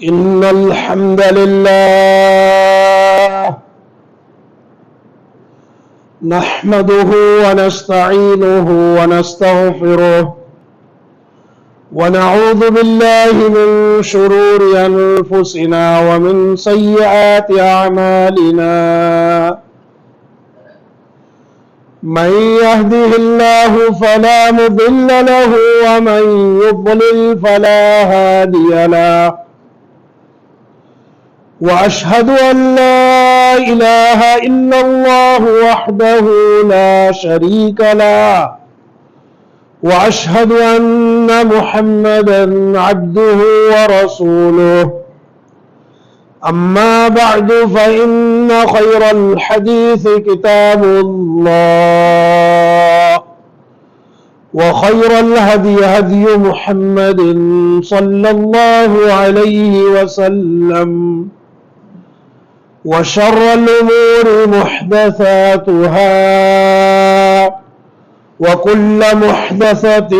إن الحمد لله نحمده ونستعينه ونستغفره ونعوذ بالله من شرور أنفسنا ومن سيئات أعمالنا من يهده الله فلا مضل له ومن يضلل فلا هادي له وأشهد أن لا إله إلا الله وحده لا شريك له وأشهد أن محمدا عبده ورسوله أما بعد فإن خير الحديث كتاب الله وخير الهدي هدي محمد صلى الله عليه وسلم وشر الأمور محدثاتها وكل محدثة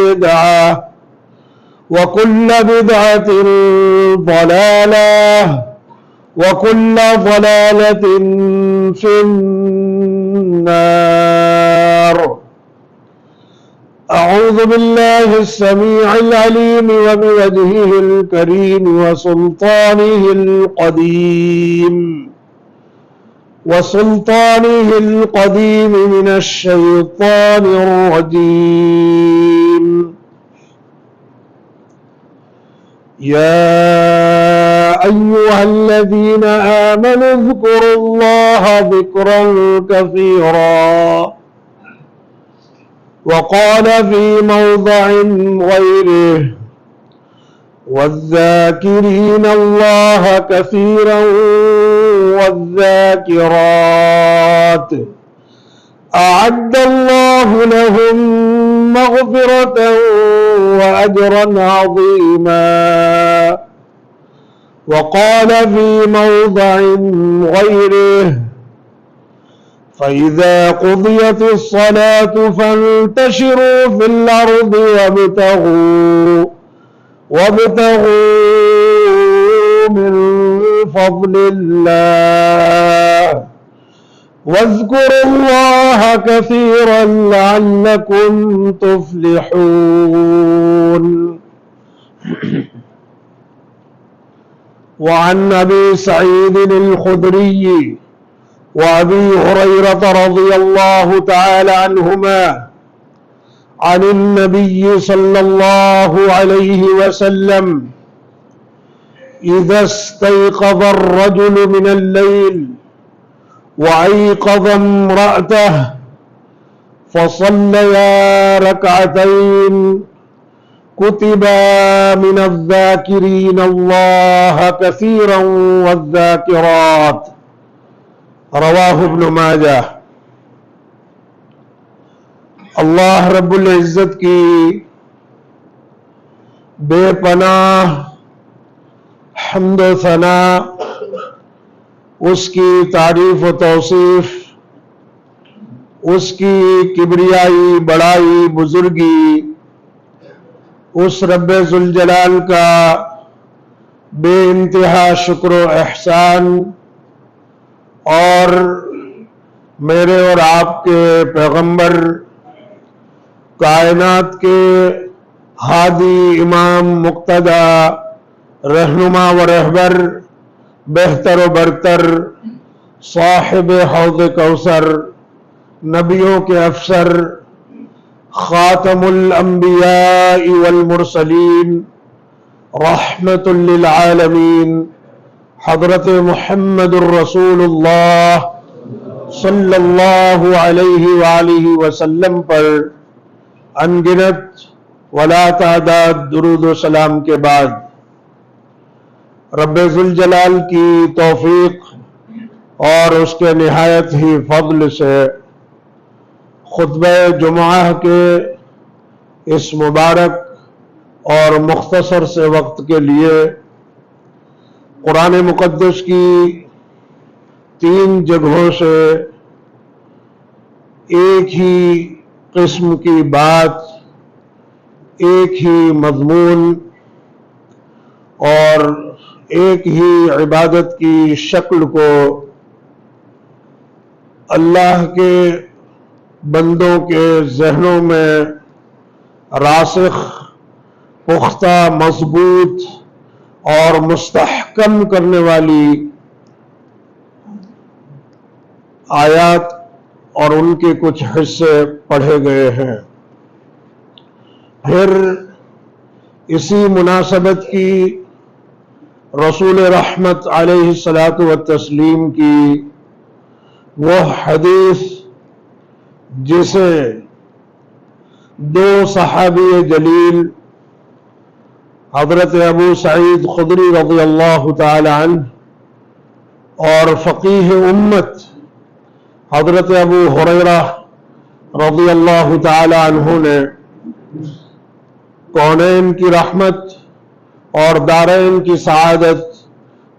بدعة وكل بدعة ضلالة وكل ضلالة في النار. أعوذ بالله السميع العليم وبوجهه الكريم وسلطانه القديم من الشيطان الرجيم. يا أيها الذين آمنوا اذكروا الله ذكرا كثيرا وقال في موضع غيره والذاكرين الله كثيرا والذاكرات أعد الله لهم مغفرة وأجرا عظيما. وقال في موضع غيره فإذا قضيت الصلاة فانتشروا في الأرض وابتغوا من فضل الله واذكروا الله كثيرا لعلكم تفلحون. وعن أبي سعيد الخدري وأبي هريرة رضي الله تعالى عنهما عن النبي صلى الله عليه وسلم إذا استيقظ الرجل من الليل وأيقظ امرأته فصليا ركعتين كتبا من الذاكرين الله كثيرا والذاكرات. رواہ ابن ماجہ. اللہ رب العزت کی بے پناہ حمد و ثنا، اس کی تعریف و توصیف، اس کی کبریائی بڑائی بزرگی، اس رب ذوالجلال کا بے انتہا شکر و احسان، اور میرے اور آپ کے پیغمبر، کائنات کے ہادی، امام، مقتدی، رہنما و رہبر، بہتر و برتر، صاحب حوض کوثر، نبیوں کے افسر، خاتم الانبیاء والمرسلین، رحمت للعالمین، حضرت محمد الرسول اللہ صلی اللہ علیہ وآلہ وسلم پر انگنت ولا تعداد درود و سلام کے بعد، رب ذوالجلال کی توفیق اور اس کے نہایت ہی فضل سے خطبہ جمعہ کے اس مبارک اور مختصر سے وقت کے لیے قرآن مقدس کی 3 جگہوں سے ایک ہی قسم کی بات، ایک ہی مضمون اور ایک ہی عبادت کی شکل کو اللہ کے بندوں کے ذہنوں میں راسخ، پختہ، مضبوط اور مستحکم کرنے والی آیات اور ان کے کچھ حصے پڑھے گئے ہیں۔ پھر اسی مناسبت کی رسول رحمت علیہ الصلاۃ والتسلیم کی وہ حدیث جسے دو صحابی جلیل حضرت ابو سعید خدری رضی اللہ تعالی عنہ اور فقیہ امت حضرت ابو ہریرہ رضی اللہ تعالی عنہ نے کونین کی رحمت اور دارین کی سعادت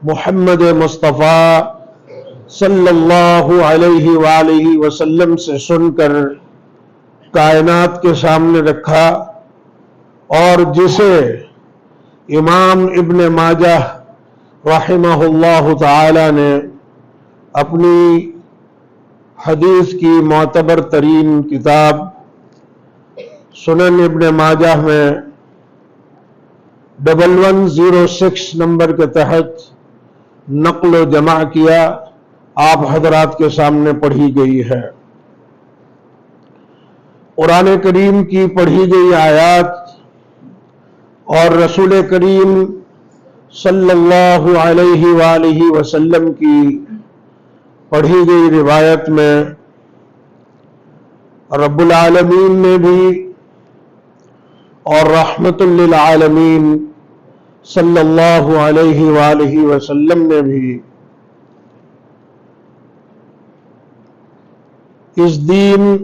محمد مصطفیٰ صلی اللہ علیہ وآلہ وسلم سے سن کر کائنات کے سامنے رکھا، اور جسے امام ابن ماجہ رحمہ اللہ تعالی نے اپنی حدیث کی معتبر ترین کتاب سنن ابن ماجہ میں 1106 نمبر کے تحت نقل و جمع کیا، آپ حضرات کے سامنے پڑھی گئی ہے۔ قرآن کریم کی پڑھی گئی آیات اور رسول کریم صلی اللہ علیہ وآلہ وسلم کی پڑھی گئی روایت میں رب العالمین نے بھی اور رحمت للعالمین صلی اللہ علیہ وآلہ وسلم نے بھی اس دین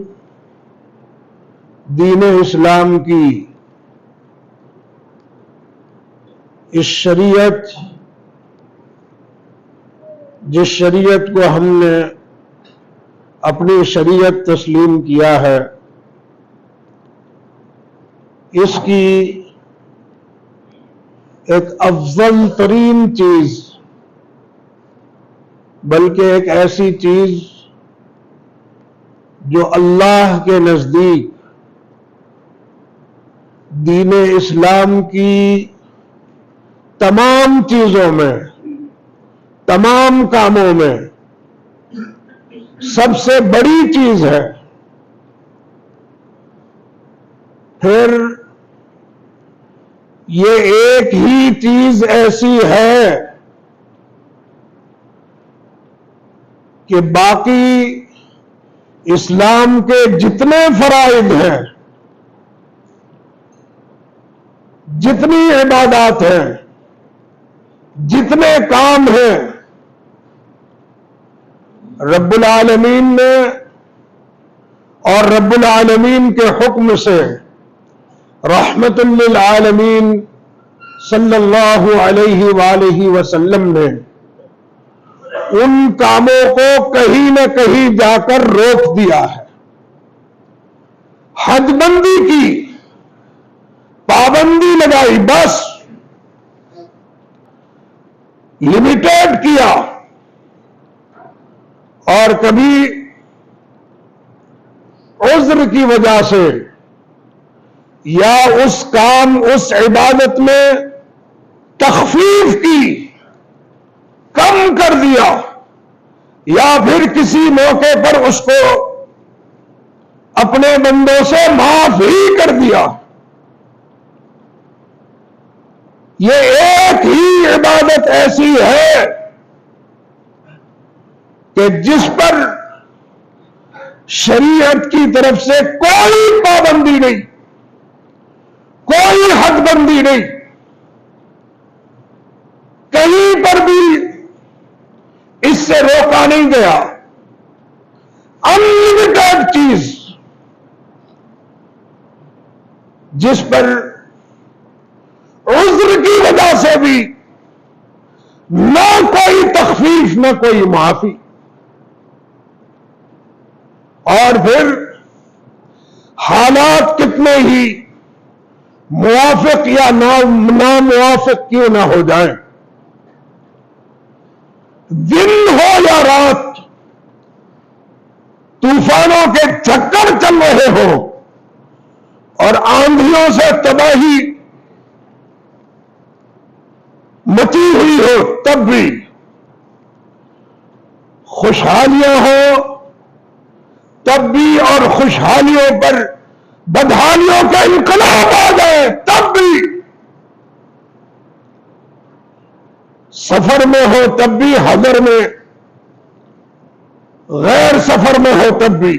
اسلام کی اس شریعت، جس شریعت کو ہم نے اپنی شریعت تسلیم کیا ہے، اس کی ایک افضل ترین چیز، بلکہ ایک ایسی چیز جو اللہ کے نزدیک دین اسلام کی تمام چیزوں میں، تمام کاموں میں سب سے بڑی چیز ہے، پھر یہ ایک ہی چیز ایسی ہے کہ باقی اسلام کے جتنے فرائض ہیں، جتنی عبادات ہیں، جتنے کام ہیں، رب العالمین نے اور رب العالمین کے حکم سے رحمت للعالمین صلی اللہ علیہ وآلہ وسلم نے ان کاموں کو کہیں نہ کہیں جا کر روک دیا ہے، حد بندی کی، پابندی لگائی، بس لمیٹیڈ کیا، اور کبھی عذر کی وجہ سے یا اس کام، اس عبادت میں تخفیف کی، کم کر دیا، یا پھر کسی موقع پر اس کو اپنے بندوں سے معاف ہی کر دیا، یہ ایک ہی عبادت ایسی ہے کہ جس پر شریعت کی طرف سے کوئی پابندی نہیں، کوئی حد بندی نہیں، کہیں پر بھی اس سے روکا نہیں گیا، انلمیٹڈ چیز، جس پر عذر کی وجہ سے بھی نہ کوئی تخفیف، نہ کوئی معافی، اور پھر حالات کتنے ہی موافق یا ناموافق کیوں نہ ہو جائیں، دن ہو یا رات، طوفانوں کے چکر چل رہے ہو اور آندھیوں سے تباہی مچی ہوئی ہو، تب بھی خوشحالیاں ہو تب بھی، اور خوشحالیوں پر بدحالیوں کا انقلاب آ جائے تب بھی، سفر میں ہو تب بھی، حضر میں، غیر سفر میں ہو تب بھی،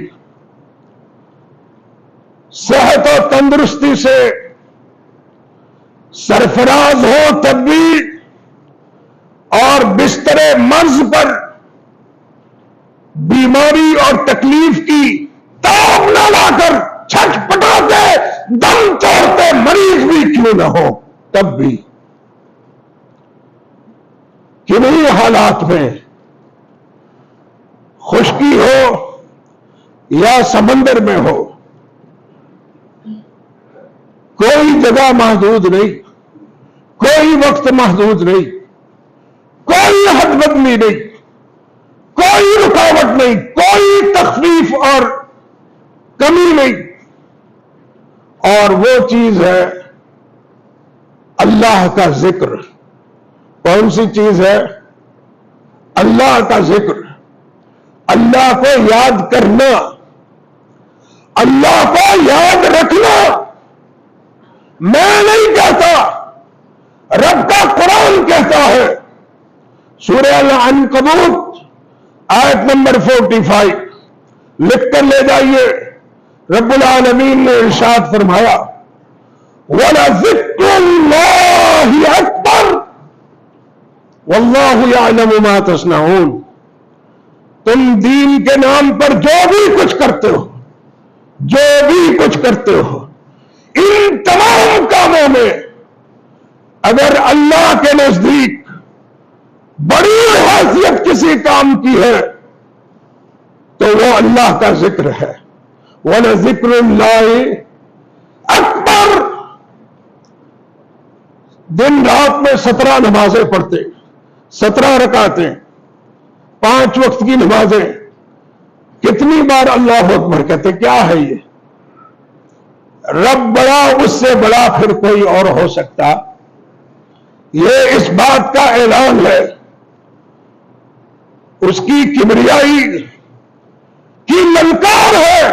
صحت و تندرستی سے سرفراز ہو تب بھی، اور بستر مرض پر بیماری اور تکلیف کی تاب نہ لا کر چھٹ پٹاتے دم توڑتے مریض بھی کیوں نہ ہو تب بھی، کنہیں حالات میں خشکی ہو یا سمندر میں ہو، کوئی جگہ محدود نہیں، کوئی وقت محدود نہیں، کوئی حد بدلی نہیں، کوئی رکاوٹ نہیں، کوئی تخفیف اور کمی نہیں، اور وہ چیز ہے اللہ کا ذکر۔ کون سی چیز ہے؟ اللہ کا ذکر، اللہ کو یاد کرنا، اللہ کو یاد رکھنا۔ میں نہیں کہتا، رب کا قرآن کہتا ہے، سورہ العنکبوت آیت نمبر 45 لکھ کر لے جائیے، رب العالمین نے ارشاد فرمایا، وَلَذِكْرُ اللَّهِ أَكْبَرُ وَاللَّهُ يَعْلَمُ مَا تَصْنَعُونَ۔ تم دین کے نام پر جو بھی کچھ کرتے ہو، جو بھی کچھ کرتے ہو، ان تمام کاموں میں اگر اللہ کے نزدیک بڑی حیثیت کسی کام کی ہے تو وہ اللہ کا ذکر ہے۔ وَلَذِكْرُ اللَّهِ أَكْبَرُ۔ دن رات میں 17 نمازیں پڑھتے، 17 رکعتیں، 5 وقت کی نمازیں، کتنی بار اللہ اکبر کہتے؟ کیا ہے یہ؟ رب بڑا، اس سے بڑا پھر کوئی اور ہو سکتا؟ یہ اس بات کا اعلان ہے، اس کی کبریائی کی للکار ہے۔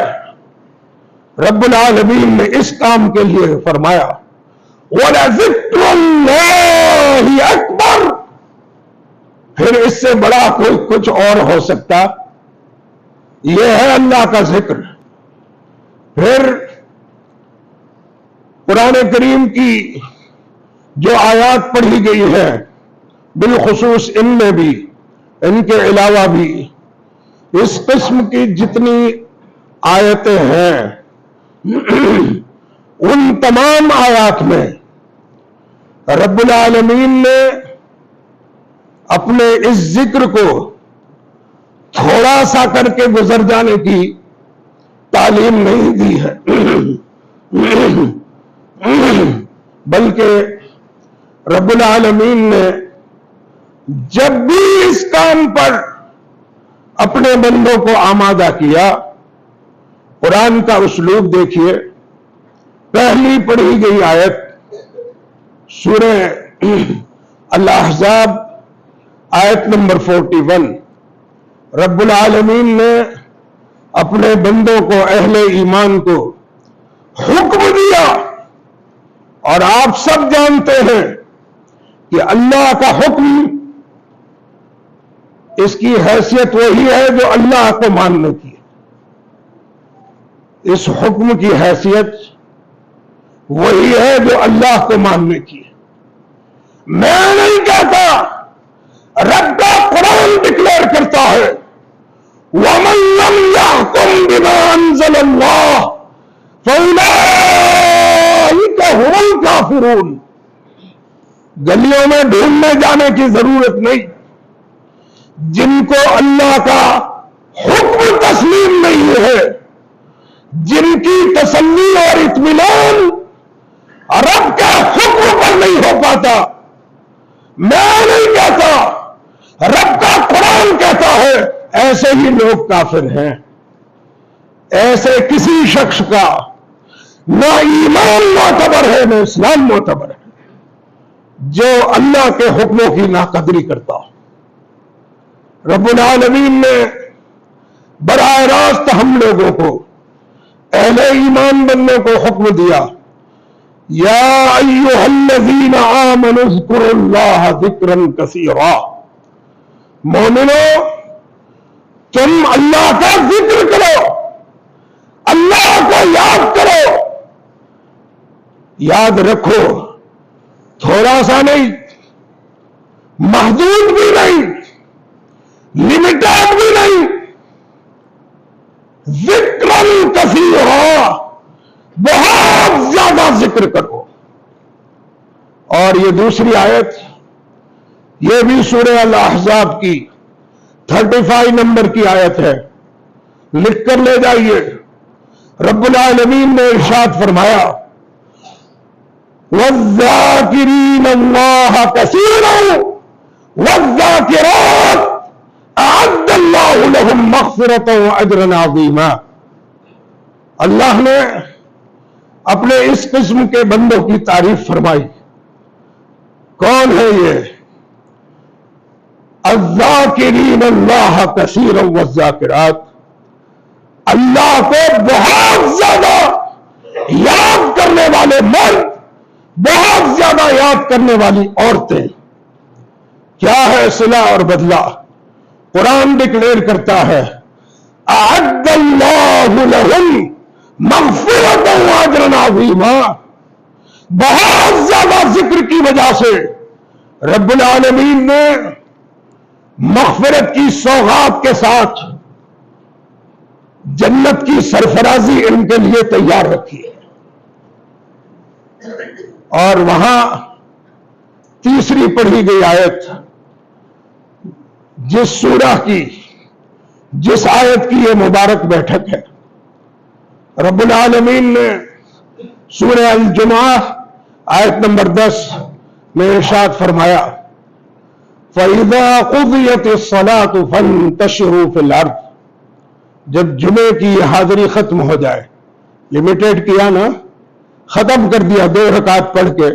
رب العالمین نے اس کام کے لیے فرمایا، وَلَذِكْرُ اللَّهِ أَكْبَرُ۔ پھر اس سے بڑا کوئی کچھ اور ہو سکتا؟ یہ ہے اللہ کا ذکر۔ پھر قرآن کریم کی جو آیات پڑھی گئی ہے، بالخصوص ان میں بھی، ان کے علاوہ بھی اس قسم کی جتنی آیتیں ہیں، ان تمام آیات میں رب العالمین نے اپنے اس ذکر کو تھوڑا سا کر کے گزر جانے کی تعلیم نہیں دی ہے، بلکہ رب العالمین نے جب بھی اس کام پر اپنے بندوں کو آمادہ کیا، قرآن کا اسلوب دیکھیے۔ پہلی پڑھی گئی آیت سورہ الاحزاب آیت نمبر 41، رب العالمین نے اپنے بندوں کو، اہل ایمان کو حکم دیا، اور آپ سب جانتے ہیں کہ اللہ کا حکم، اس کی حیثیت وہی ہے جو اللہ کو ماننے کی ہے۔ اس حکم کی حیثیت وہی ہے جو اللہ کو ماننے کی ہے۔ میں نہیں کہتا، رب کا قرآن ڈکلیئر کرتا ہے، وَمَن لَّمْ يَحْكُم بِمَا أَنزَلَ اللَّهُ فَأُولَٰئِكَ هُمُ الْكَافِرُونَ۔ گلیوں میں ڈھونڈنے جانے کی ضرورت نہیں، جن کو اللہ کا حکم تسلیم نہیں ہے، جن کی تسلی اور اطمینان رب کے حکم پر نہیں ہو پاتا، میں نہیں کہتا، رب کا قرآن کہتا ہے، ایسے ہی لوگ کافر ہیں۔ ایسے کسی شخص کا نہ ایمان معتبر ہے نہ اسلام معتبر ہے جو اللہ کے حکموں کی ناقدری کرتا ہو۔ رب العالمین نے براہ راست ہم لوگوں کو، اہل ایمان بننے کو حکم دیا، یا ایھا الذین آمنوا اذکروا اللہ ذکرا کثیرا، مومنو تم اللہ کا ذکر کرو، اللہ کو یاد کرو، یاد رکھو، تھوڑا سا نہیں، محدود بھی نہیں، لمیٹڈ بھی نہیں، ذکرا کثیرا، بہت زیادہ ذکر کرو۔ اور یہ دوسری آیت، یہ بھی سورہ الاحزاب کی 35 نمبر کی آیت ہے، لکھ کر لے جائیے۔ رب العالمین نے ارشاد فرمایا، وَالذَّاكِرِينَ اللَّهَ كَثِيرًا وَالذَّاكِرَاتِ أَعَدَّ اللَّهُ لَهُمْ مَغْفِرَةً وَأَجْرًا عَظِيمًا۔ اللہ نے اپنے اس قسم کے بندوں کی تعریف فرمائی۔ کون ہے یہ؟ الذاکرین اللہ کثیرا والذاکرات، اللہ کو بہت زیادہ یاد کرنے والے مرد، بہت زیادہ یاد کرنے والی عورتیں۔ کیا ہے صلہ اور بدلہ؟ قرآن ڈکلیئر کرتا ہے، اعد اللہ لہم مغفرۃ واجرا عظیما، بہت زیادہ ذکر کی وجہ سے رب العالمین نے مغفرت کی سوغات کے ساتھ جنت کی سرفرازی ان کے لیے تیار رکھی ہے۔ اور وہاں تیسری پڑھی گئی آیت، جس سورہ کی، جس آیت کی یہ مبارک بیٹھک ہے، رب العالمین نے سورہ الجمعہ آیت نمبر 10 میں ارشاد فرمایا، فَإِذَا قُضِيَتِ الصَّلَاةُ فَانتَشِرُوا فِي الْأَرْضِ، جب جمعے کی یہ حاضری ختم ہو جائے، لمیٹڈ کیا نا، ختم کر دیا 2 رکعت پڑھ کے،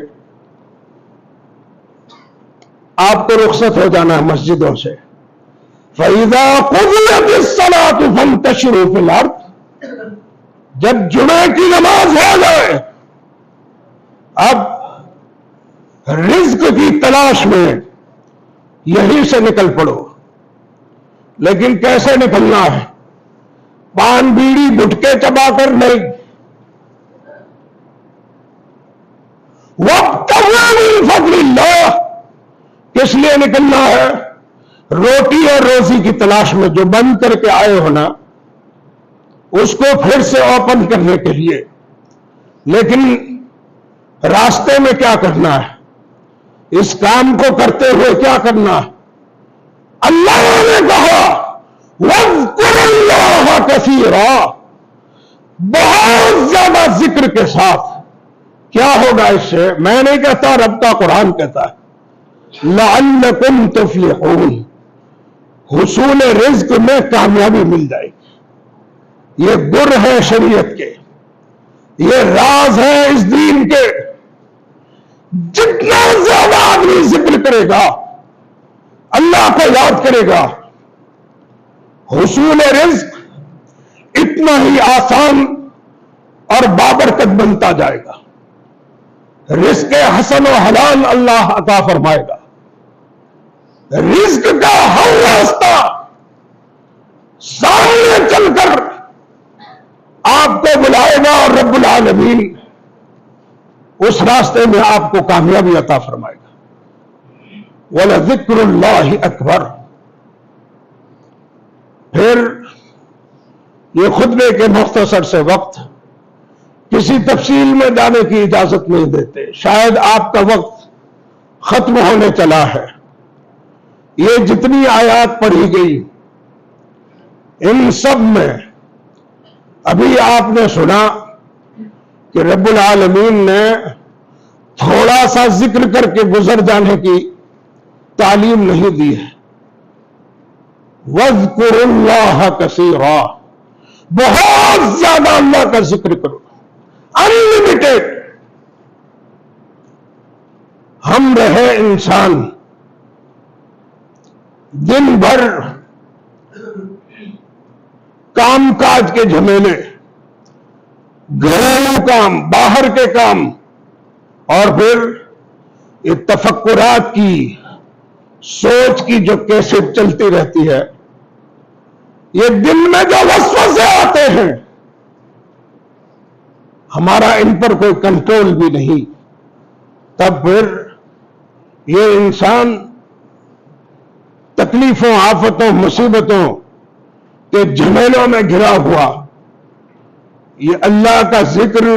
آپ کو رخصت ہو جانا ہے مسجدوں سے۔ فَإِذَا قُضِيَتِ الصَّلَاةُ فَانتَشِرُوا فِي الْأَرْضِ، جب جمعے کی نماز ہو جائے، اب رزق کی تلاش میں یہیں سے نکل پڑو۔ لیکن کیسے نکلنا ہے؟ پان بیڑی گٹکے چبا کر نہیں، وَابْتَغُوا مِن فَضْلِ اللَّهِ، کس لیے نکلنا ہے؟ روٹی اور روزی کی تلاش میں، جو بند کر کے آئے ہونا اس کو پھر سے اوپن کرنے کے لیے۔ لیکن راستے میں کیا کرنا ہے؟ اس کام کو کرتے ہوئے کیا کرنا ہے؟ اللہ نے کہا وَاذْكُرُوا اللَّهَ كَثِيرًا، بہت زیادہ ذکر کے ساتھ۔ کیا ہوگا اس سے؟ میں نہیں کہتا، رب کا قرآن کہتا ہے، لَعَلَّكُمْ تُفْلِحُونَ، حصول رزق میں کامیابی مل جائے گی۔ یہ گر ہے شریعت کے، یہ راز ہے اس دین کے۔ جتنا زیادہ آدمی ذکر کرے گا، اللہ کو یاد کرے گا، حصول رزق اتنا ہی آسان اور بابرکت بنتا جائے گا۔ رزق حسن و حلال اللہ عطا فرمائے گا۔ رزق کا ہر راستہ سامنے چل کر آپ کو بلائے گا، اور رب العالمین اس راستے میں آپ کو کامیابی عطا فرمائے گا۔ وَلَذِكْرُ اللَّهِ أَكْبَرُ۔ پھر یہ خطبے کے مختصر سے وقت کسی تفصیل میں جانے کی اجازت نہیں دیتے، شاید آپ کا وقت ختم ہونے چلا ہے۔ یہ جتنی آیات پڑھی گئی، ان سب میں ابھی آپ نے سنا کہ رب العالمین نے تھوڑا سا ذکر کر کے گزر جانے کی تعلیم نہیں دی ہے۔ وَاذْكُرُوا اللَّهَ كَثِيرًا، بہت زیادہ اللہ کا ذکر کرو، انلمیٹڈ۔ ہم رہے انسان دن بھر کام کاج کے جھمیلے، گھریلو کام، باہر کے کام، اور پھر یہ تفکرات کی، سوچ کی جو کیسے چلتی رہتی ہے، یہ دل میں جو وسوسے آتے ہیں، ہمارا ان پر کوئی کنٹرول بھی نہیں، تب پھر یہ انسان تکلیفوں، آفتوں، مصیبتوں کے جھمیلوں میں گھرا ہوا۔ یہ اللہ کا ذکر،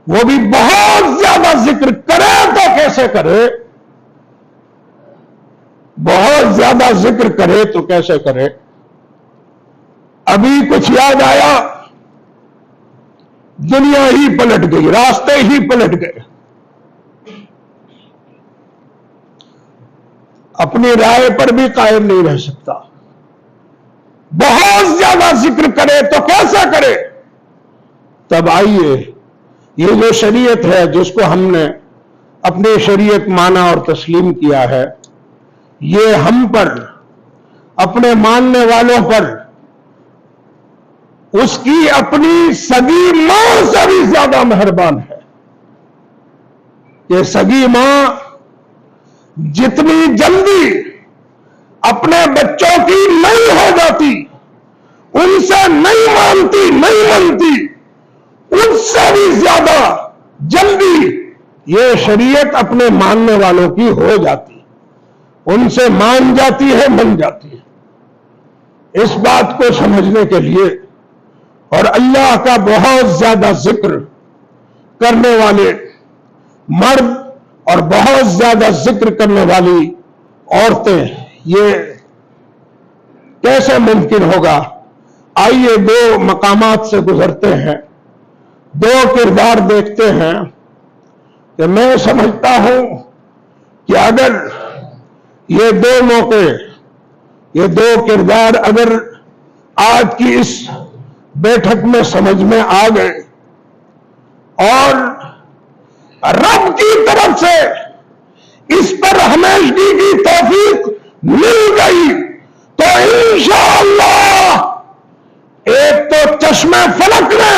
وہ بھی بہت زیادہ ذکر کرے تو کیسے کرے، بہت زیادہ ذکر کرے تو کیسے کرے۔ ابھی کچھ یاد آیا، دنیا ہی پلٹ گئی، راستے ہی پلٹ گئے، اپنی رائے پر بھی قائم نہیں رہ سکتا۔ بہت زیادہ ذکر کرے تو کیسا کرے؟ تب آئیے، یہ جو شریعت ہے جس کو ہم نے اپنی شریعت مانا اور تسلیم کیا ہے، یہ ہم پر، اپنے ماننے والوں پر، اس کی اپنی سگی ماں سے بھی زیادہ مہربان ہے۔ یہ سگی ماں جتنی جلدی اپنے بچوں کی نہیں ہو جاتی، ان سے نہیں مانتی، ان سے بھی زیادہ جلدی یہ شریعت اپنے ماننے والوں کی ہو جاتی، ان سے مان جاتی ہے، من جاتی ہے۔ اس بات کو سمجھنے کے لیے اور اللہ کا بہت زیادہ ذکر کرنے والے مرد اور بہت زیادہ ذکر کرنے والی عورتیں، یہ کیسے ممکن ہوگا؟ آئیے دو مقامات سے گزرتے ہیں، دو کردار دیکھتے ہیں کہ میں سمجھتا ہوں کہ اگر یہ دو موقع، یہ دو کردار اگر آج کی اس بیٹھک میں سمجھ میں آ گئے اور رب کی طرف سے اس پر ہمیشگی کی توفیق مل گئی تو انشاءاللہ ایک تو چشمے فلک نے،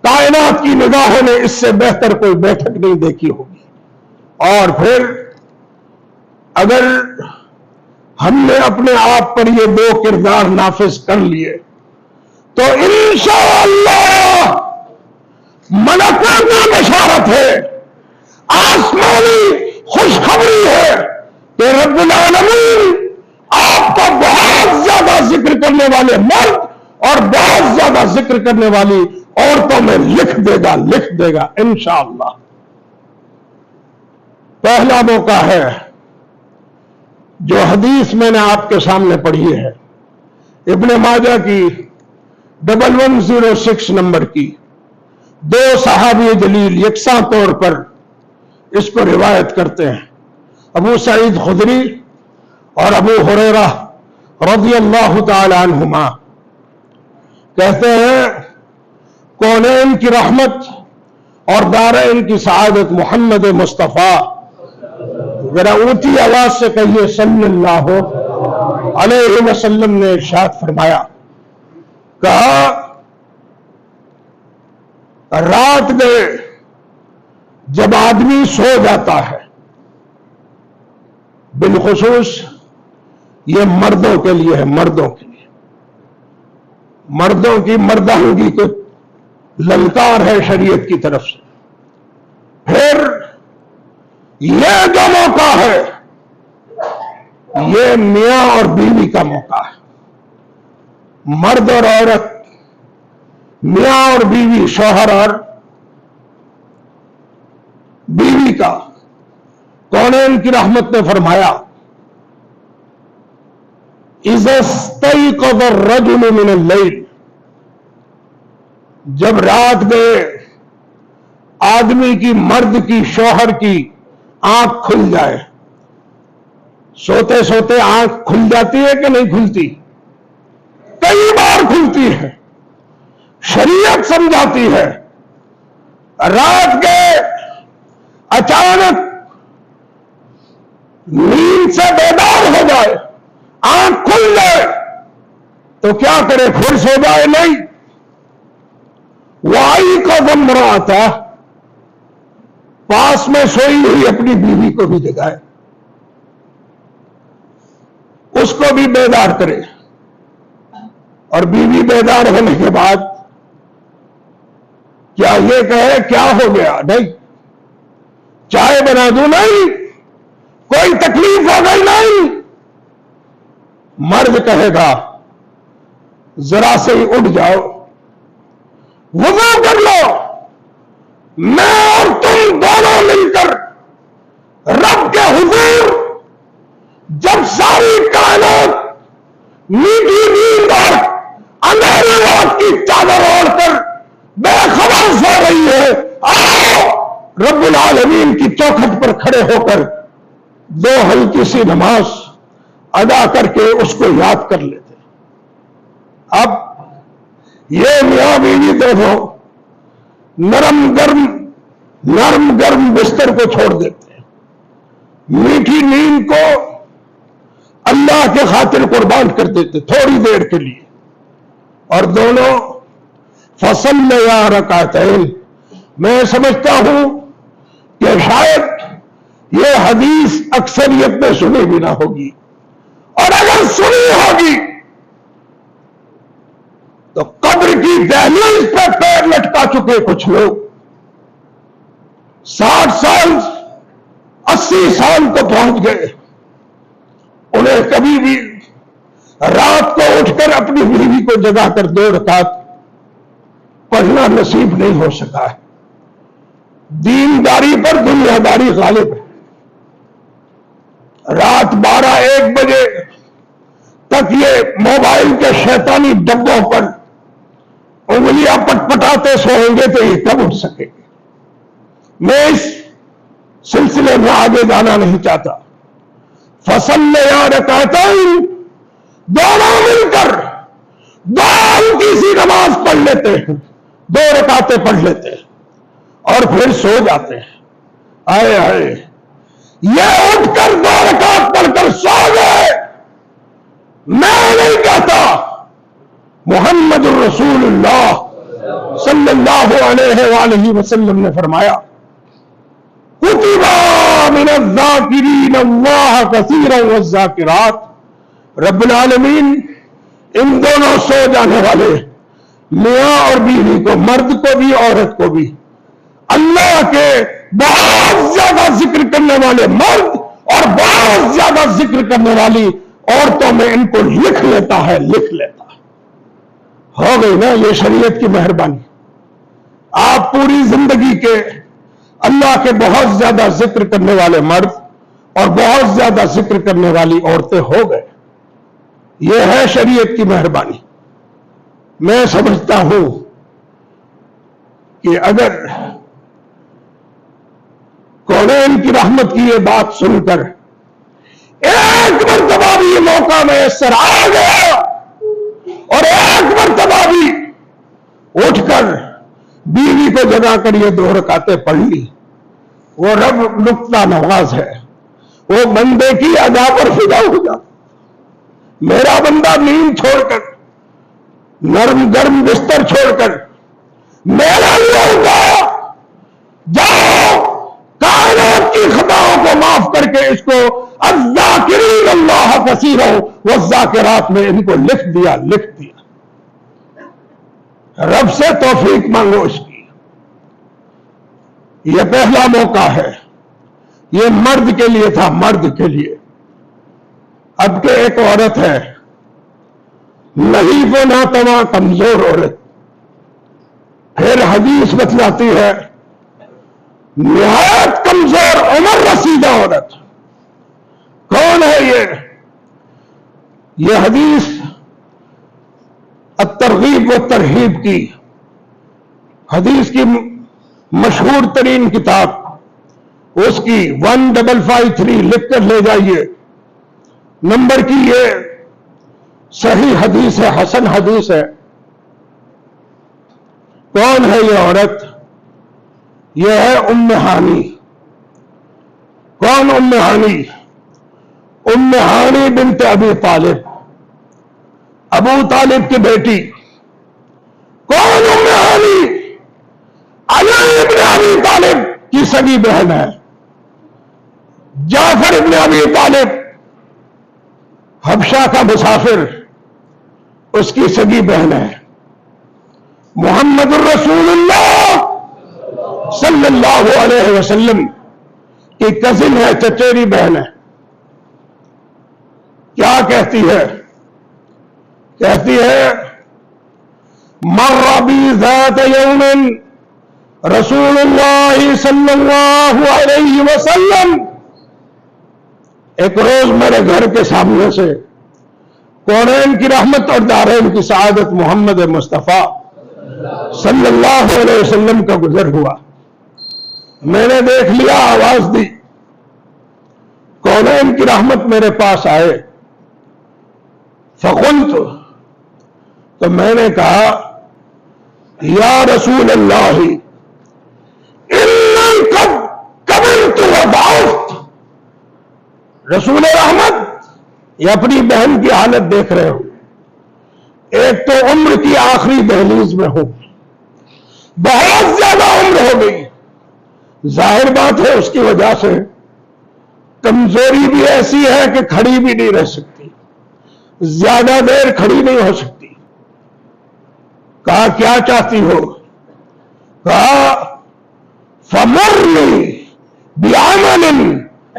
کائنات کی نگاہوں نے اس سے بہتر کوئی بیٹھک نہیں دیکھی ہوگی۔ اور پھر اگر ہم نے اپنے آپ پر یہ دو کردار نافذ کر لیے تو انشاءاللہ ملکوتی بشارت ہے، آسمانی خوشخبری ہے کہ رب العالمین آپ کو بہت زیادہ ذکر کرنے والے مرد اور بہت زیادہ ذکر کرنے والی عورتوں میں لکھ دے گا انشاءاللہ۔ پہلا موقع ہے جو حدیث میں نے آپ کے سامنے پڑھی ہے، ابن ماجہ کی 1106 نمبر کی، دو صحابی جلیل یکساں طور پر اس کو روایت کرتے ہیں، ابو سعید خدری اور ابو ہریرہ رضی اللہ تعالی عنہما، کہتے ہیں کونین کی رحمت اور دارین کی سعادت محمد مصطفیٰ، ذرا اونچی آواز سے کہیے صلی اللہ علیہ وسلم نے ارشاد فرمایا، کہا رات میں جب آدمی سو جاتا ہے، بالخصوص یہ مردوں کے لیے ہے، مردوں کے لیے، مردوں کی مردانگی کو للکار ہے شریعت کی طرف سے، پھر یہ جو موقع ہے یہ میاں اور بیوی کا موقع ہے، مرد اور عورت، میاں اور بیوی، شوہر اور بیوی کا۔ کونین کی رحمت نے فرمایا اذا استيقظ الرجل من الليل، جب رات میں آدمی کی، مرد کی، شوہر کی آنکھ کھل جائے، سوتے سوتے آنکھ کھل جاتی ہے کہ نہیں کھلتی؟ کئی بار کھلتی ہے، شریعت سمجھاتی ہے۔ رات کے اچانک نیند سے بیدار ہو جائے، آنکھ کھل جائے تو کیا کرے؟ پھر سو جائے؟ نہیں، وائی کا دم آتا، پاس میں سوئی ہوئی اپنی بیوی کو بھی جگائے، اس کو بھی بیدار کرے، اور بیوی بیدار ہونے کے بعد کیا یہ کہے کیا ہو گیا؟ نہیں، چائے بنا دوں؟ نہیں، کوئی تکلیف ہو گئی؟ نہیں، مرد کہے گا ذرا سے ہی اٹھ جاؤ، وضو کر لو، میں اور تم دونوں مل کر رب کے حضور جب ساری کائنات میٹھی نیند اور اندھیری رات کی چادر اوڑھ کر بے خبر سو رہی ہے، آؤ رب العالمین کی چوکھٹ پر کھڑے ہو کر دو ہلکی سی نماز ادا کر کے اس کو یاد کر لیتے۔ اب یہ میاں بیوی دونوں نرم گرم بستر کو چھوڑ دیتے ہیں، میٹھی نیند کو اللہ کے خاطر قربان کر دیتے تھوڑی دیر کے لیے، اور دونوں فصل یا رکعتین۔ میں سمجھتا ہوں کہ شاید یہ حدیث اکثریت میں سنی بھی نہ ہوگی، اور اگر سنی ہوگی تو قبر کی دہلیز پہ پیر لٹکا چکے کچھ لوگ 60 سال 80 سال کو پہنچ گئے، انہیں کبھی بھی رات کو اٹھ کر اپنی بیوی کو جگا کر 2 رکعت پڑھنا نصیب نہیں ہو سکا ہے۔ دینداری پر دنیا داری غالب ہے۔ رات 12-1 بجے تک یہ موبائل کے شیطانی ڈبوں پر انگلیاں پٹپٹاتے سوئیں گے تو یہ کب اٹھ سکیں گے؟ میں اس سلسلے میں آگے جانا نہیں چاہتا۔ فصل یا رکعتین، دونوں مل کر 2 ہلکی سی نماز پڑھ لیتے ہیں، 2 رکعتیں پڑھ لیتے ہیں اور پھر سو جاتے ہیں۔ آئے آئے، یہ اٹھ کر 2 رکعت پڑھ کر سو گئے۔ میں نہیں کہتا، محمد الرسول اللہ صلی اللہ علیہ وآلہ وسلم نے فرمایا کتب من الذاکرین اللہ کثیرا والذاکرات، رب العالمین ان دونوں سو جانے والے میاں اور بیوی کو، مرد کو بھی عورت کو بھی، اللہ کے بہت زیادہ ذکر کرنے والے مرد اور بہت زیادہ ذکر کرنے والی عورتوں میں ان کو لکھ لیتا ہے، لکھ لیتا ہے۔ ہو گئی نا یہ شریعت کی مہربانی؟ آپ پوری زندگی کے اللہ کے بہت زیادہ ذکر کرنے والے مرد اور بہت زیادہ ذکر کرنے والی عورتیں ہو گئے۔ یہ ہے شریعت کی مہربانی۔ میں سمجھتا ہوں کہ اگر کونین کی رحمت کی یہ بات سن کر ایک مرتبہ بھی یہ موقع میسر آ گیا اور ایک مرتبہ بھی اٹھ کر بیوی کو جگا کر یہ 2 رکعتیں پڑھ لی، وہ رب نقطہ نواز ہے، وہ بندے کی ادا پر فدا ہو جاتا۔ میرا بندہ نیند چھوڑ کر، نرم گرم بستر چھوڑ کر میرا لیے اٹھا، جاؤ کائنات کی خطاؤں کو معاف کر کے اس کو الذاکرین اللہ کثیرا والذاکرات میں ان کو لکھ دیا، لکھ دیا۔ رب سے توفیق مانگو اس کی۔ یہ پہلا موقع ہے، یہ مرد کے لیے تھا، مرد کے لیے۔ اب کہ ایک عورت ہے، نحیف و ناتواں کمزور عورت، پھر حدیث بتلاتی ہے نہایت کمزور عمر رسیدہ عورت۔ کون ہے یہ؟ یہ حدیث الترغیب و ترہیب کی حدیث کی مشہور ترین کتاب، اس کی 1553 لکھ کر لے جائیے، نمبر کی یہ صحیح حدیث ہے، حسن حدیث ہے۔ کون ہے یہ عورت؟ یہ ہے ام ہانی۔ کون ام ہانی؟ ام ہانی بنت ابی طالب، ابو طالب کی بیٹی۔ کون ام ہانی؟ علی ابن ابی طالب کی سگی بہن ہے۔ جعفر ابن ابی طالب حبشہ کا مسافر، اس کی سگی بہن ہے۔ محمد الرسول اللہ صلی اللہ علیہ وسلم کی کزن ہے، چچیری بہن ہے۔ کیا کہتی ہے؟ کہتی ہے مر بی ذات یوم رسول اللہ صلی اللہ علیہ وسلم، ایک روز میرے گھر کے سامنے سے کونین کی رحمت اور دارین کی سعادت محمد مصطفیٰ صلی اللہ علیہ وسلم کا گزر ہوا۔ میں نے دیکھ لیا، آواز دی، کونین کی رحمت میرے پاس آئے۔ فقلت، تو میں نے کہا یا رسول اللہ انی قد کبرت وضعفت، رسول رحمت، یہ اپنی بہن کی حالت دیکھ رہے ہو، ایک تو عمر کی آخری دہلیز میں ہوں، بہت زیادہ عمر ہو گئی، ظاہر بات ہے اس کی وجہ سے کمزوری بھی ایسی ہے کہ کھڑی بھی نہیں رہ سکتی، زیادہ دیر کھڑی نہیں ہو سکتی۔ کہا کیا چاہتی ہو؟ کہا فمرنی بعمل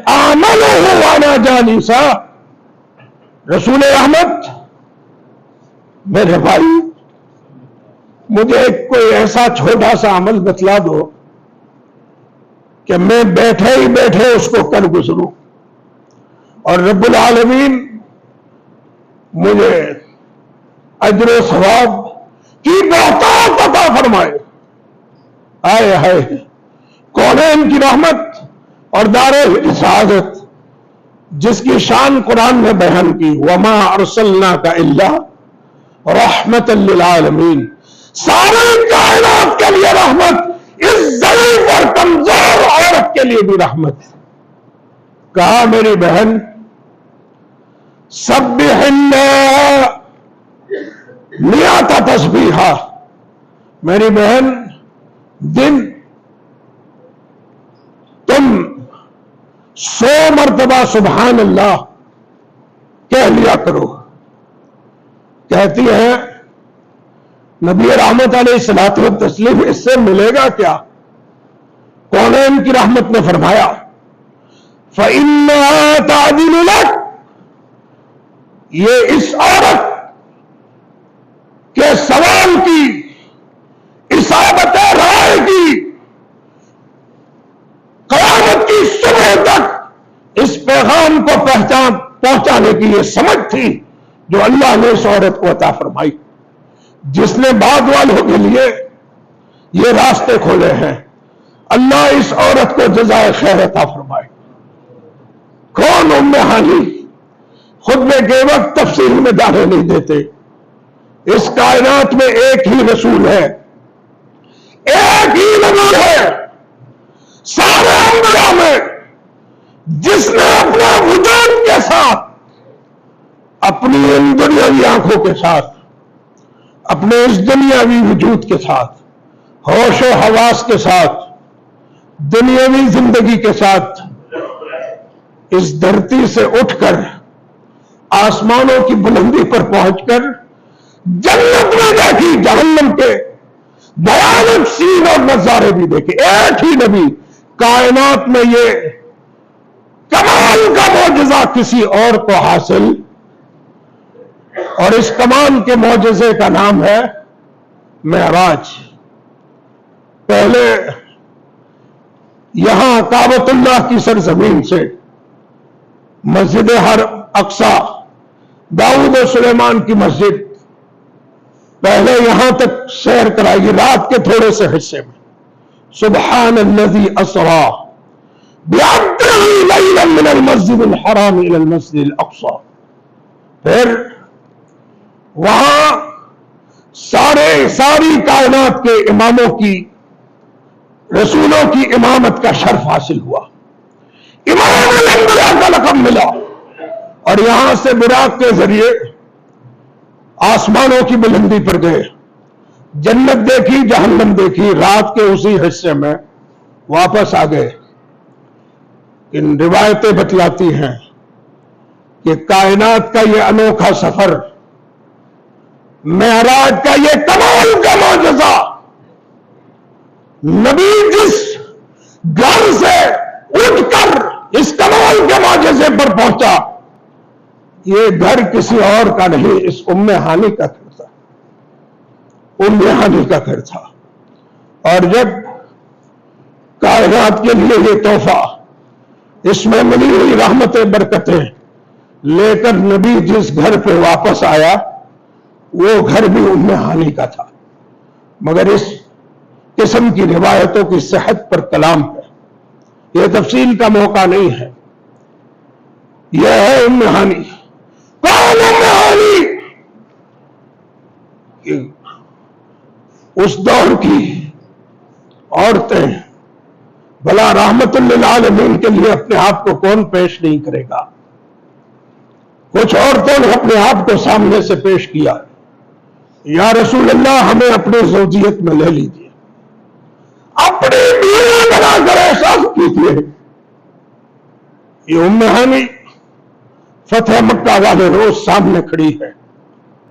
اعملہ وانا جالسا، رسول رحمت میرے بھائی مجھے کوئی ایسا چھوٹا سا عمل بتلا دو کہ میں بیٹھے ہی بیٹھے اس کو کر گزروں، اور رب العالمین مجھے اجر و ثواب کی بہتات عطا فرمائے۔ آئے ہائے، کونین کی رحمت اور دار سعادت جس کی شان قرآن نے بیان کی، وما ارسلناک الا رحمت للعالمین، سارے کائنات کے لیے رحمت، اس ضعیف اور کمزور عورت کے لیے بھی رحمت۔ کہا میری بہن سبحنا مئات تسبیحہ، میری بہن دن تم 100 مرتبہ سبحان اللہ کہہ لیا کرو۔ کہتی ہے نبی رحمت علیہ الصلوۃ والتسلیم اس سے ملے گا کیا؟ کونین کی رحمت نے فرمایا فَإِنَّهَا تَعْدِلُ لَكَ، یہ اس عورت کے سوال کی، اصابت رائے کی، قیامت کی صبح تک اس پیغام کو پہنچانے کی یہ سمجھ تھی جو اللہ نے اس عورت کو عطا فرمائی، جس نے بعد والوں کے لیے یہ راستے کھولے ہیں۔ اللہ اس عورت کو جزائے خیر عطا فرمائے۔ کون ام ہانی؟ خطبے کے وقت تفصیل میں جانے نہیں دیتے۔ اس کائنات میں ایک ہی رسول ہے، ایک ہی نبی ہے سارے انبیاء میں، جس نے اپنے وجود کے ساتھ، اپنی ان دنیاوی آنکھوں کے ساتھ، اپنے اس دنیاوی وجود کے ساتھ، ہوش و حواس کے ساتھ، دنیاوی زندگی کے ساتھ اس دھرتی سے اٹھ کر آسمانوں کی بلندی پر پہنچ کر جنت میں دیکھی، جہنم کے بھیانک سین اور نظارے بھی دیکھے۔ ایک ہی نبی، کائنات میں یہ کمال کا معجزہ کسی اور کو حاصل، اور اس کمال کے معجزے کا نام ہے معراج۔ پہلے یہاں کعبۃ اللہ کی سرزمین سے مسجد اقصی، داؤد و سلیمان کی مسجد، پہلے یہاں تک سیر کرائی رات کے تھوڑے سے حصے میں، سبحان الذي اسرا بعبده ليلا من المسجد الحرام الى المسجد الاقصى. پھر وہاں ساری کائنات کے اماموں کی، رسولوں کی امامت کا شرف حاصل ہوا، امام الانبیاء کا لقب ملا، اور یہاں سے براق کے ذریعے آسمانوں کی بلندی پر گئے، جنت دیکھی، جہنم دیکھی، رات کے اسی حصے میں واپس آ گئے. ان روایتیں بتلاتی ہیں کہ کائنات کا یہ انوکھا سفر، معراج کا یہ کمال کا معجزہ، نبی جس گھر سے اٹھ کر اس کمال کے معجزے پر پہنچا، یہ گھر کسی اور کا نہیں، اس ام ہانی کا گھر تھا، ام ہانی کا گھر تھا. اور جب کائنات کے لیے یہ تحفہ، اس میں ملی ہوئی رحمتیں، برکتیں لے کر نبی جس گھر پہ واپس آیا، وہ گھر بھی ام ہانی کا تھا. مگر اس قسم کی روایتوں کی صحت پر کلام ہے، یہ تفصیل کا موقع نہیں ہے. یہ ہے ام ہانی. کون ام ہانی؟ اس دور کی عورتیں، بھلا رحمت للعالمین کے لیے اپنے آپ کو کون پیش نہیں کرے گا؟ کچھ عورتوں نے اپنے آپ کو سامنے سے پیش کیا، یا رسول اللہ ہمیں اپنے زوجیت میں لے لیجیے، اپنی بیوی بنا کر احساس کیجیے. یہ ام ہانی فتح مکہ والے روز سامنے کھڑی ہے.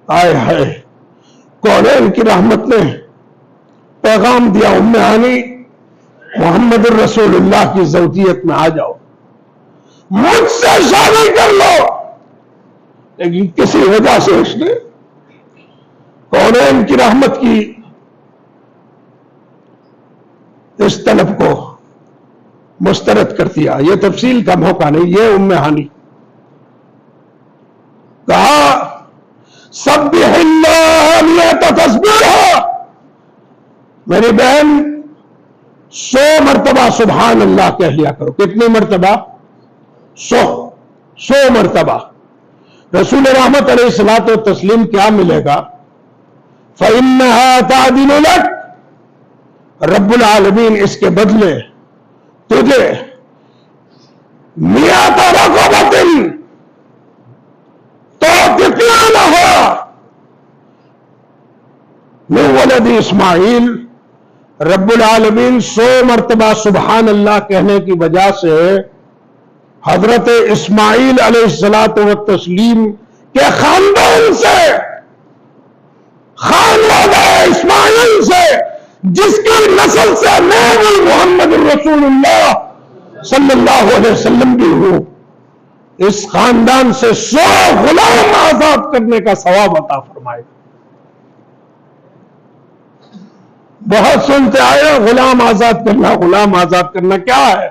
آئے ہائے، کونین کی رحمت نے پیغام دیا، ام ہانی محمد الرسول اللہ کی زوجیت میں آ جاؤ، مجھ سے شادی کر لو. لیکن کسی وجہ سے اس نے کونین کی رحمت کی اس طلب کو مسترد کر دیا. یہ تفصیل کا موقع نہیں. یہ ام ہانی کہا سبح اللہ مئۃ تسبیحہ، میری بہن 100 مرتبہ سبحان اللہ کہہ لیا کرو. کتنی مرتبہ؟ 100 مرتبہ. رسول رحمت علیہ الصلوۃ والتسلیم کیا ملے گا؟ فَإِنَّهَا تَعْدِلُ لَكَ، رب العالمین اس کے بدلے تجھے مئۃ رغبۃ تعتقونها من ولد اسماعیل، رب العالمین 100 مرتبہ سبحان اللہ کہنے کی وجہ سے حضرت اسماعیل علیہ الصلوۃ والتسلیم کے خاندان سے، خاندان اسماعیل سے، جس کی نسل سے میں بھی محمد الرسول اللہ صلی اللہ علیہ وسلم بھی ہوں، اس خاندان سے 100 غلام آزاد کرنے کا ثواب عطا فرمائے. بہت سنتے آئے غلام آزاد کرنا، غلام آزاد کرنا کیا ہے؟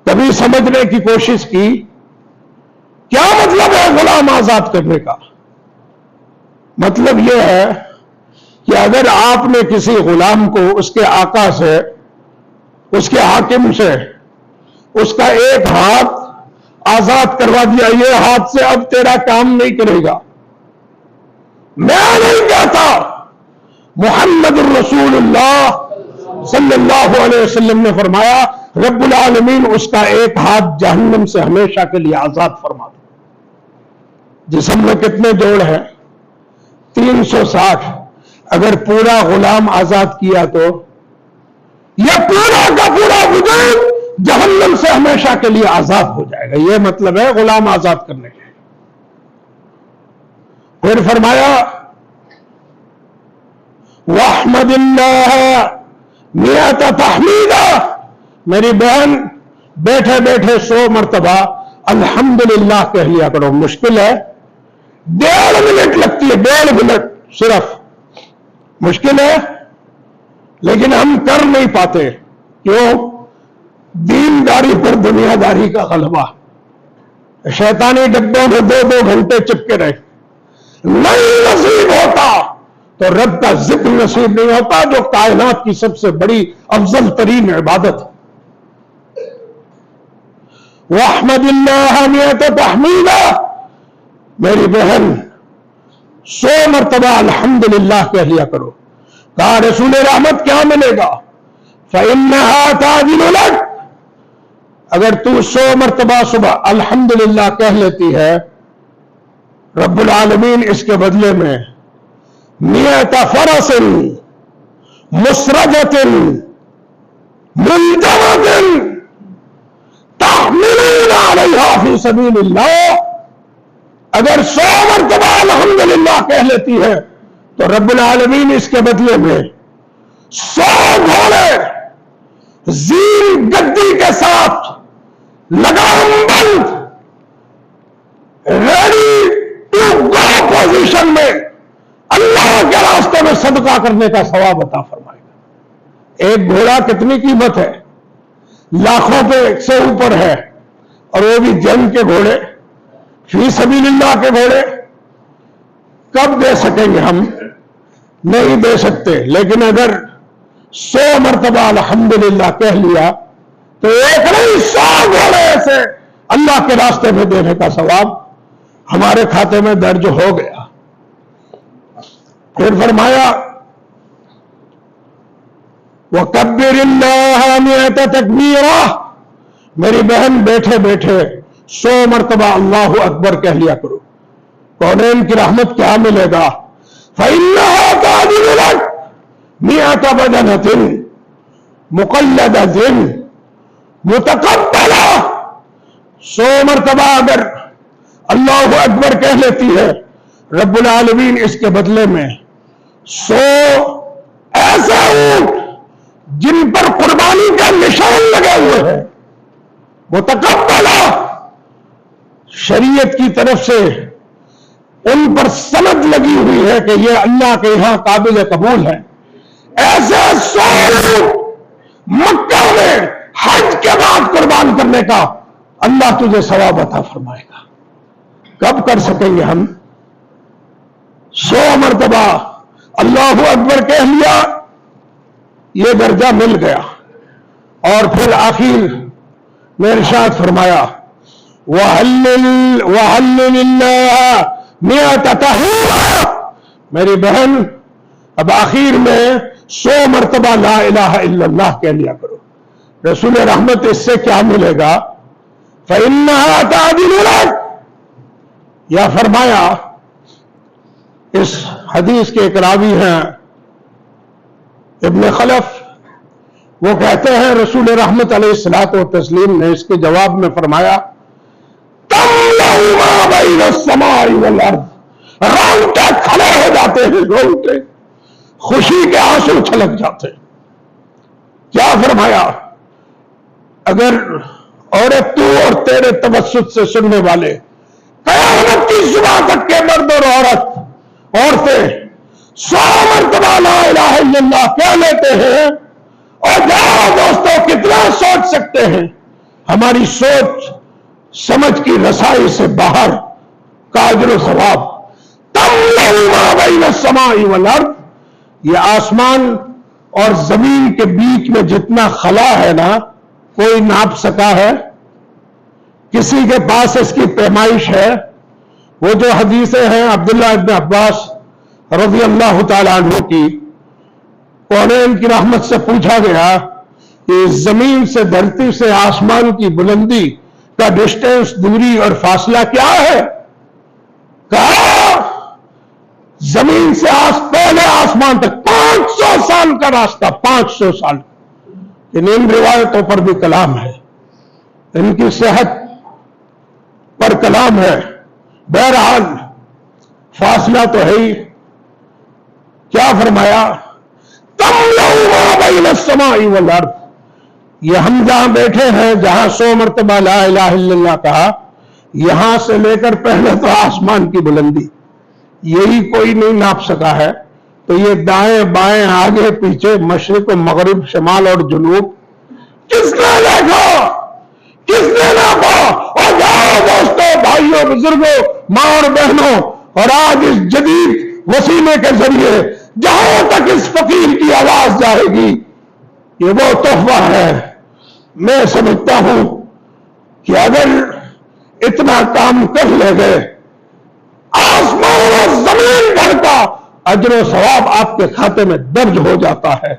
کبھی سمجھنے کی کوشش کی کیا مطلب ہے غلام آزاد کرنے کا؟ مطلب یہ ہے کہ اگر آپ نے کسی غلام کو اس کے آقا سے، اس کے حاکم سے، اس کا ایک ہاتھ آزاد کروا دیا، یہ ہاتھ سے اب تیرا کام نہیں کرے گا، میں نہیں کہتا، محمد الرسول اللہ صلی اللہ علیہ وسلم نے فرمایا رب العالمین اس کا ایک ہاتھ جہنم سے ہمیشہ کے لیے آزاد فرما دے. جسم میں کتنے جوڑ ہیں؟ 360. اگر پورا غلام آزاد کیا تو یہ پورا کا پورا وجود جہنم سے ہمیشہ کے لیے آزاد ہو جائے گا. یہ مطلب ہے غلام آزاد کرنے کے. پھر فرمایا وَاحْمَدِ اللَّهَ مِئَةَ تَحْمِيدًا، میری بہن بیٹھے بیٹھے 100 مرتبہ الحمدللہ کہہ لیا کرو. مشکل ہے، 1.5 منٹ لگتی ہے، 1.5 منٹ صرف. مشکل ہے لیکن ہم کر نہیں پاتے. کیوں؟ دینداری پر دنیا داری کا غلبہ. شیطانی ڈبوں میں 2 گھنٹے چپکے رہے، نہیں نصیب ہوتا تو رب کا ذکر نصیب نہیں ہوتا جو کائنات کی سب سے بڑی افضل ترین عبادت ہے۔ وَاحْمَدِ اللَّهَ مِئَةَ تَحْمِيدًا، میری بہن 100 مرتبہ الحمدللہ کہہ لیا کرو۔ کہا رسول رحمت کیا ملے گا؟ فَإِنَّهَا تَعْدِلُ لَكَ، اگر تو 100 مرتبہ صبح الحمدللہ کہہ لیتی ہے، رب العالمین اس کے بدلے میں 100 فرس مسرجۃ ملجمۃ تحملون علیہا فی سبیل اللہ، اگر 100 مرتبہ الحمدللہ کہہ لیتی ہے تو رب العالمین اس کے بدلے میں 100 گھوڑے زین گدی کے ساتھ لگام بند ریڈی ٹو گو پوزیشن میں اللہ کے راستے میں صدقہ کرنے کا ثواب عطا فرمائے گا۔ ایک گھوڑا کتنی قیمت ہے؟ لاکھوں پہ سے اوپر ہے، اور وہ بھی جنگ کے گھوڑے، فی سبیل اللہ کے گھوڑے کب دے سکیں گے ہم؟ نہیں دے سکتے، لیکن اگر 100 مرتبہ الحمدللہ کہہ لیا تو ایک نہیں 100 گھوڑے ایسے اللہ کے راستے میں دینے کا ثواب ہمارے کھاتے میں درج ہو گیا۔ پھر فرمایا وَكَبِّرِ اللَّهَ مِئَةَ تَكْبِيرًا، میری بہن بیٹھے بیٹھے 100 مرتبہ اللہ اکبر کہہ لیا کرو۔ کونین کی رحمت کیا ملے گا؟ فَإِنَّهَا تَعْدِلُ لَكَ مِئَةَ بَدَنَةٍ مُقَلَّدَةٍ مُتَقَبَّلَةٍ، 100 مرتبہ اگر اللہ اکبر کہہ لیتی ہے، رب العالمین اس کے بدلے میں 100 ایسے اونٹ جن پر قربانی کا نشان لگے ہوئے ہیں، متقبلہ، شریعت کی طرف سے ان پر سند لگی ہوئی ہے کہ یہ اللہ کے یہاں قابل قبول ہے، ایسے 100 اونٹ مکہ میں حج کے بعد قربان کرنے کا اللہ تجھے ثواب عطا فرمائے گا۔ کب کر سکیں گے ہم؟ 100 مرتبہ اللہ اکبر کہہ لیا، یہ درجہ مل گیا، اور پھر آخر میں ارشاد فرمایا وَهَلِّلِ اللَّهَ مِئَةَ تَحْمِيدًا، میری بہن اب آخر میں 100 مرتبہ لا الہ الا اللہ کہہ لیا کرو۔ رسول رحمت اس سے کیا ملے گا؟ فَإِنَّهَا تَعْدِلُ لَكَ، یا فرمایا اس حدیث کے ایک راوی ہیں ابن خلف، وہ کہتے ہیں رسول رحمت علیہ الصلوۃ والتسلیم نے اس کے جواب میں فرمایا تَمْلَأُ مَا بَيْنَ السَّمَاءِ وَالْأَرْضِ، رونگٹے کھڑے ہو جاتے ہیں، رونگٹے خوشی کے آنسو چھلک جاتے ہیں۔ کیا فرمایا؟ اگر عورت تو اور تیرے توسط سے سننے والے قیامت کی صبح تک کے مرد اور عورتیں 100 مرتبہ لا الہ الا اللہ کہہ لیتے ہیں، اور جاؤ دوستو کتنا سوچ سکتے ہیں، ہماری سوچ سمجھ کی رسائی سے باہر کا اجر و ثواب۔ تَمْلَأُ مَا بَيْنَ السَّمَاءِ وَالْأَرْضِ، یہ آسمان اور زمین کے بیچ میں جتنا خلا ہے نا، کوئی ناپ سکا ہے؟ کسی کے پاس اس کی پیمائش ہے؟ وہ جو حدیثیں ہیں عبداللہ ابن عباس رضی اللہ تعالیٰ عنہ کی، کونین کی رحمت سے پوچھا گیا کہ زمین سے دھرتی سے آسمان کی بلندی کا ڈسٹینس، دوری اور فاصلہ کیا ہے؟ کہا زمین سے پہلے آسمان تک 500 سال کا راستہ، 500 سال۔ ان روایتوں پر بھی کلام ہے، ان کی صحت پر کلام ہے، بہرحال فاصلہ تو ہے ہی۔ کیا فرمایا؟ تَمْلَأُ مَا بَيْنَ السَّمَاءِ وَالْأَرْضِ، یہ ہم جہاں بیٹھے ہیں، جہاں 100 مرتبہ لا الہ الا اللہ کہا، یہاں سے لے کر پہلے تو آسمان کی بلندی یہی کوئی نہیں ناپ سکا ہے، تو یہ دائیں بائیں آگے پیچھے مشرق و مغرب شمال اور جنوب کس نے دیکھا، کس نے ناپا؟ اور جاؤ دوستوں، بھائیوں، بزرگوں، ماں اور بہنوں، اور آج اس جدید وسیلے کے ذریعے جہاں تک اس فقیر کی آواز جائے گی یہ وہ تحفہ ہے. میں سمجھتا ہوں کہ اگر اتنا کام کر لے گئے آسمان و زمین بھر کا اجر و ثواب آپ کے کھاتے میں درج ہو جاتا ہے.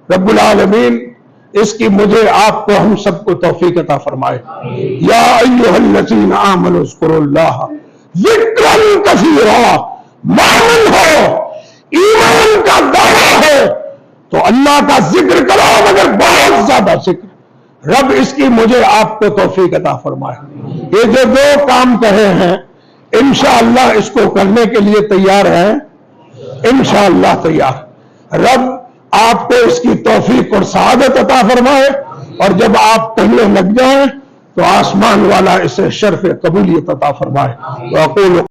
رب العالمین اس کی مجھے آپ کو ہم سب کو توفیق عطا فرمائے. یا ایھا الذین آمنوا اذکروا اللہ ذکرا کثیرا. مومن ہو، ایمان کا دعویٰ ہے تو اللہ کا ذکر کرو مگر بہت زیادہ ذکر. رب اس کی مجھے آپ کو توفیق عطا فرمائے. یہ جو دو کام کہے ہیں انشاءاللہ اس کو کرنے کے لیے تیار ہیں؟ انشاءاللہ تیار. رب آپ کو اس کی توفیق اور سعادت عطا فرمائے اور جب آپ پہلے لگ جائیں تو آسمان والا اسے شرف قبولیت عطا فرمائے. وَأَقُولُ